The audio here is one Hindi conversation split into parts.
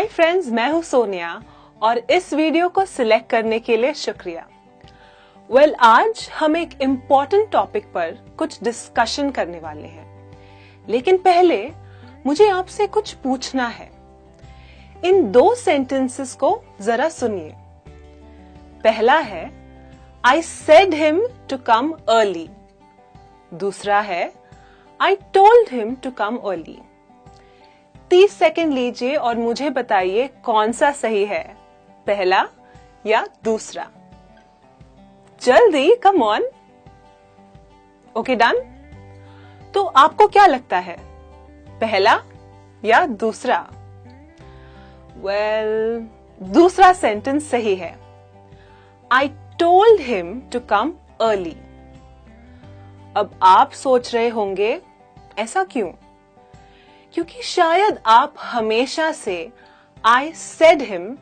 हाय फ्रेंड्स, मैं हूं सोनिया और इस वीडियो को सिलेक्ट करने के लिए शुक्रिया। आज हम एक इम्पॉर्टेंट टॉपिक पर कुछ डिस्कशन करने वाले हैं, लेकिन पहले मुझे आपसे कुछ पूछना है। इन दो सेंटेंसेस को जरा सुनिए। पहला है I said him to come early, दूसरा है I told him to come early. 30 second लीजिए और मुझे बताइए कौन सा सही है, पहला या दूसरा। जल्दी, कम ऑन। Okay, done. तो आपको क्या लगता है, पहला या दूसरा? दूसरा सेंटेंस सही है। I told him to come early. अब आप सोच रहे होंगे ऐसा क्यों? क्योंकि शायद आप हमेशा से आई सेड हिम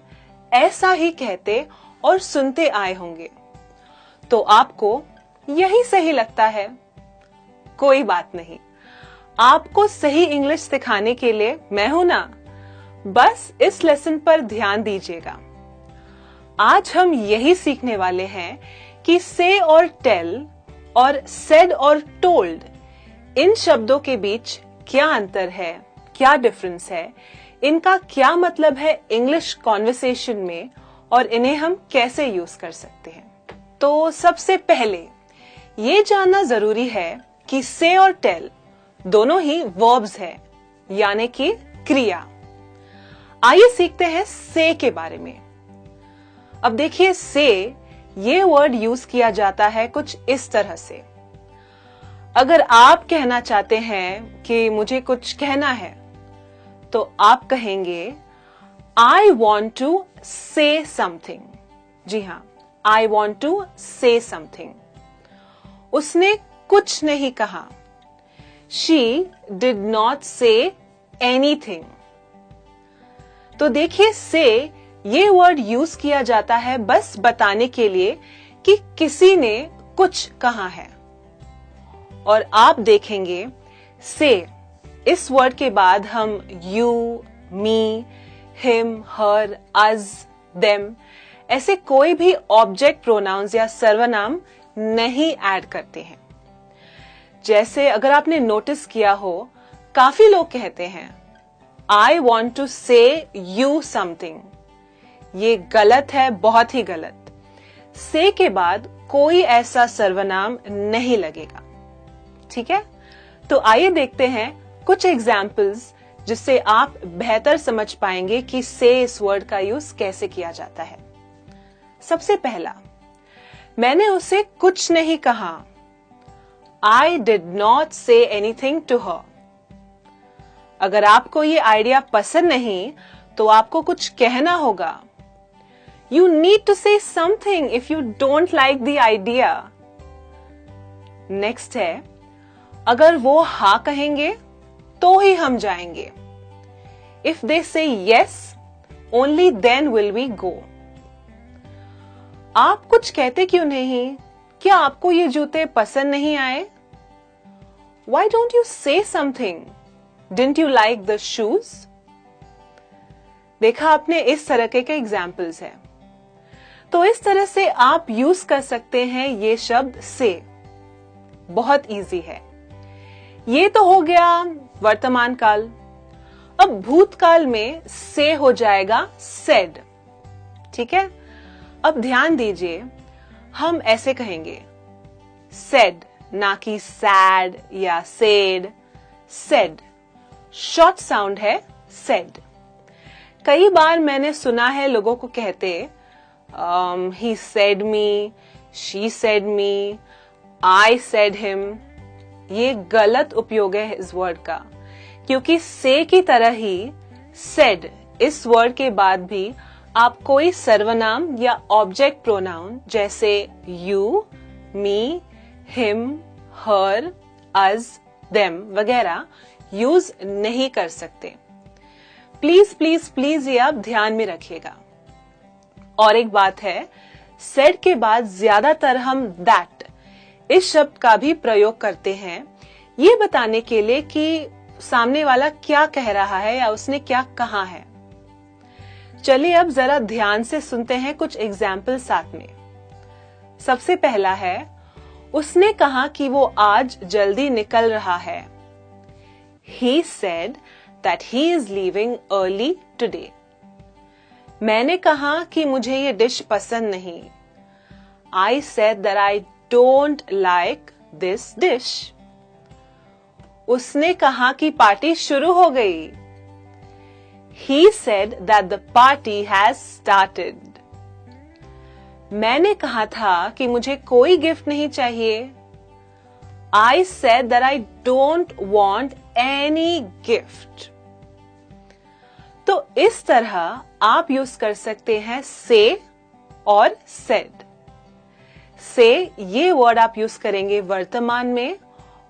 ऐसा ही कहते और सुनते आए होंगे, तो आपको यही सही लगता है। कोई बात नहीं, आपको सही इंग्लिश सिखाने के लिए मैं हूं ना। बस इस लेसन पर ध्यान दीजिएगा। आज हम यही सीखने वाले हैं कि से और टेल और सेड और टोल्ड, इन शब्दों के बीच क्या अंतर है, क्या डिफरेंस है, इनका क्या मतलब है इंग्लिश कॉन्वर्सेशन में और इन्हें हम कैसे यूज कर सकते हैं। तो सबसे पहले ये जानना जरूरी है कि से और टेल दोनों ही वर्ब्स है, यानी कि क्रिया। आइए सीखते हैं से के बारे में। अब देखिए, से ये वर्ड यूज किया जाता है कुछ इस तरह से। अगर आप कहना चाहते हैं कि मुझे कुछ कहना है, तो आप कहेंगे I want to say something. जी हां, I want to say something. उसने कुछ नहीं कहा। She did not say anything. तो देखिए, से ये वर्ड यूज किया जाता है बस बताने के लिए कि किसी ने कुछ कहा है। और आप देखेंगे से इस वर्ड के बाद हम you, me, him, her, us, them ऐसे कोई भी ऑब्जेक्ट प्रोनाउंस या सर्वनाम नहीं ऐड करते हैं। जैसे अगर आपने नोटिस किया हो, काफी लोग कहते हैं आई वॉन्ट टू से यू समथिंग। ये गलत है, बहुत ही गलत। से के बाद कोई ऐसा सर्वनाम नहीं लगेगा। ठीक है, तो आइए देखते हैं कुछ एग्जाम्पल्स जिससे आप बेहतर समझ पाएंगे कि से इस वर्ड का यूज कैसे किया जाता है। सबसे पहला, मैंने उसे कुछ नहीं कहा। I did not say anything to her. अगर आपको ये आइडिया पसंद नहीं तो आपको कुछ कहना होगा। You need to say something if you don't like the idea. Next है, अगर वो हाँ कहेंगे तो ही हम जाएंगे। If they say yes, only then will we go. आप कुछ कहते क्यों नहीं? क्या आपको ये जूते पसंद नहीं आए? Why don't you say something? Didn't you like the shoes? देखा आपने, इस तरह के एग्जाम्पल्स हैं। तो इस तरह से आप यूज कर सकते हैं ये शब्द से। बहुत इजी है। ये तो हो गया वर्तमान काल। अब भूतकाल में से हो जाएगा सेड। ठीक है, अब ध्यान दीजिए, हम ऐसे कहेंगे सेड, ना कि सैड या सेड। सेड शॉर्ट साउंड है सेड। कई बार मैंने सुना है लोगों को कहते he said me, she said me, I said him. ये गलत उपयोग है इस वर्ड का, क्योंकि से की तरह ही सेड इस वर्ड के बाद भी आप कोई सर्वनाम या ऑब्जेक्ट प्रोनाउन जैसे you, me, him, her, us, them वगैरह यूज नहीं कर सकते। प्लीज प्लीज प्लीज ये आप ध्यान में रखिएगा। और एक बात है, सेड के बाद ज्यादातर हम दैट इस शब्द का भी प्रयोग करते हैं, ये बताने के लिए कि सामने वाला क्या कह रहा है या उसने क्या कहा है। चलिए अब जरा ध्यान से सुनते हैं कुछ एग्जाम्पल साथ में। सबसे पहला है, उसने कहा कि वो आज जल्दी निकल रहा है। He said that he is leaving early today. मैंने कहा कि मुझे ये डिश पसंद नहीं। I said that I don't like this dish. उसने कहा कि पार्टी शुरू हो गई। He said that the party has started. मैंने कहा था कि मुझे कोई गिफ्ट नहीं चाहिए। I said that I don't want any gift. तो इस तरह आप यूज कर सकते हैं से और said। से ये वर्ड आप यूज करेंगे वर्तमान में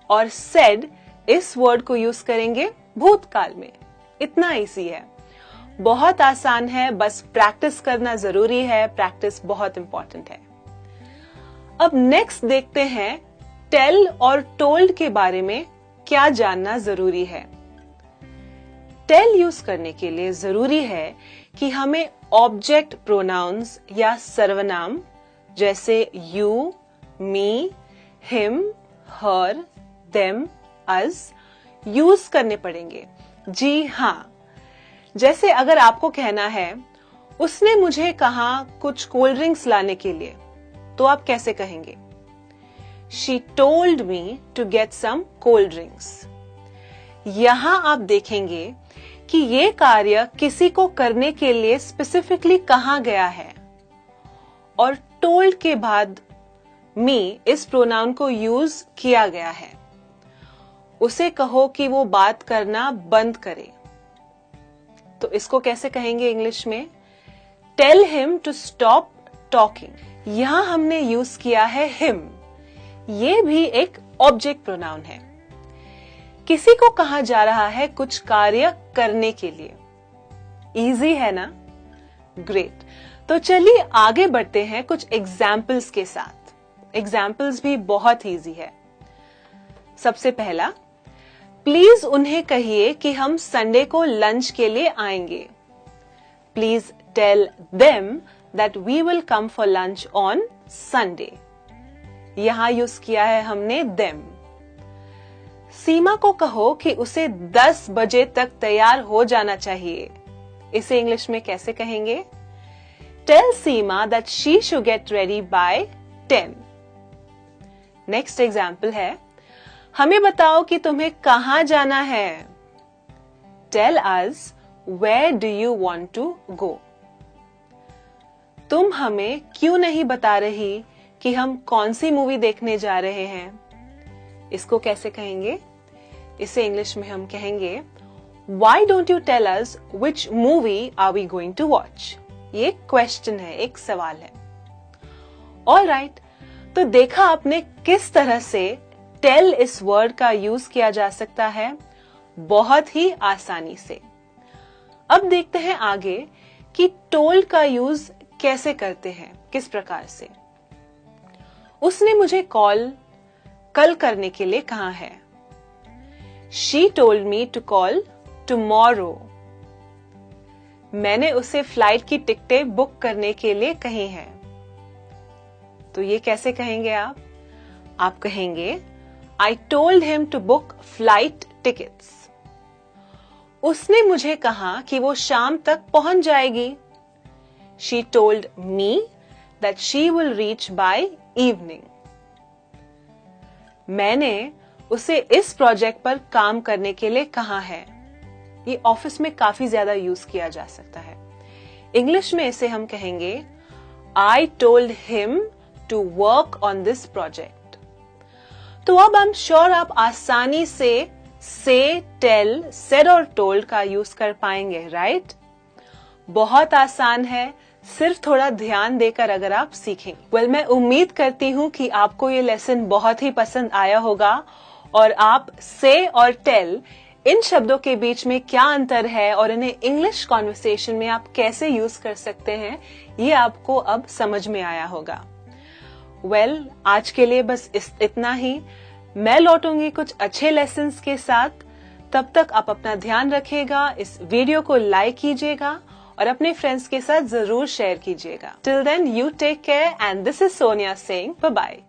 और said इस वर्ड को यूज करेंगे भूतकाल में। इतना इजी है, बहुत आसान है, बस प्रैक्टिस करना जरूरी है। प्रैक्टिस बहुत इंपॉर्टेंट है। अब नेक्स्ट देखते हैं टेल और टोल्ड के बारे में क्या जानना जरूरी है। टेल यूज करने के लिए जरूरी है कि हमें ऑब्जेक्ट प्रोनाउंस या सर्वनाम जैसे you, me, him, her, them, us use करने पड़ेंगे। जी हाँ, जैसे अगर आपको कहना है उसने मुझे कहा कुछ कोल्ड ड्रिंक्स लाने के लिए, तो आप कैसे कहेंगे? She told me to get some cold drinks. यहां आप देखेंगे कि ये कार्य किसी को करने के लिए स्पेसिफिकली कहा गया है और told के बाद me इस प्रोनाउन को यूज किया गया है। उसे कहो कि वो बात करना बंद करे, तो इसको कैसे कहेंगे इंग्लिश में? Tell him to stop talking. यहां हमने यूज किया है him। ये भी एक ऑब्जेक्ट प्रोनाउन है। किसी को कहा जा रहा है कुछ कार्य करने के लिए। इजी है ना? ग्रेट। तो चलिए आगे बढ़ते हैं कुछ एग्जाम्पल्स के साथ। एग्जाम्पल्स भी बहुत इजी है। सबसे पहला, प्लीज उन्हें कहिए कि हम संडे को लंच के लिए आएंगे। Please tell them that we will come for lunch on Sunday. यहां यूज किया है हमने देम। सीमा को कहो कि उसे 10 बजे तक तैयार हो जाना चाहिए। इसे इंग्लिश में कैसे कहेंगे? Tell Seema that she should get ready by 10। Next example है, हमें बताओ कि तुम्हें कहां जाना है। Tell us where do you want to go. तुम हमें क्यों नहीं बता रही कि हम कौन सी मूवी देखने जा रहे हैं? इसको कैसे कहेंगे? इसे इंग्लिश में हम कहेंगे Why don't you tell us which movie are we going to watch? ये क्वेश्चन है, एक सवाल है। ऑलराइट, तो देखा आपने किस तरह से टेल इस वर्ड का यूज किया जा सकता है, बहुत ही आसानी से। अब देखते हैं आगे कि टोल्ड का यूज कैसे करते हैं, किस प्रकार से। उसने मुझे कॉल कल करने के लिए कहा है। She told me to call tomorrow. मैंने उसे फ्लाइट की टिकटें बुक करने के लिए कही हैं। तो ये कैसे कहेंगे आप? आप कहेंगे I told him to book flight tickets. उसने मुझे कहा कि वो शाम तक पहुंच जाएगी। She told me that she will reach by evening. मैंने उसे इस प्रोजेक्ट पर काम करने के लिए कहा है। ये ऑफिस में काफी ज्यादा यूज किया जा सकता है। इंग्लिश में इसे हम कहेंगे I told him to work on this project. तो अब I'm sure आप आसानी से, टेल, said और told का यूज कर पाएंगे, राइट? बहुत आसान है, सिर्फ थोड़ा ध्यान देकर अगर आप सीखेंगे। मैं उम्मीद करती हूं कि आपको ये लेसन बहुत ही पसंद आया होगा और आप से और टेल इन शब्दों के बीच में क्या अंतर है और इन्हें इंग्लिश कॉन्वर्सेशन में आप कैसे यूज कर सकते हैं, ये आपको अब समझ में आया होगा। आज के लिए बस इतना ही। मैं लौटूंगी कुछ अच्छे लेसन्स के साथ। तब तक आप अपना ध्यान रखिएगा, इस वीडियो को लाइक कीजिएगा और अपने फ्रेंड्स के साथ जरूर शेयर कीजिएगा। Till then you take care and this is Sonia saying bye bye.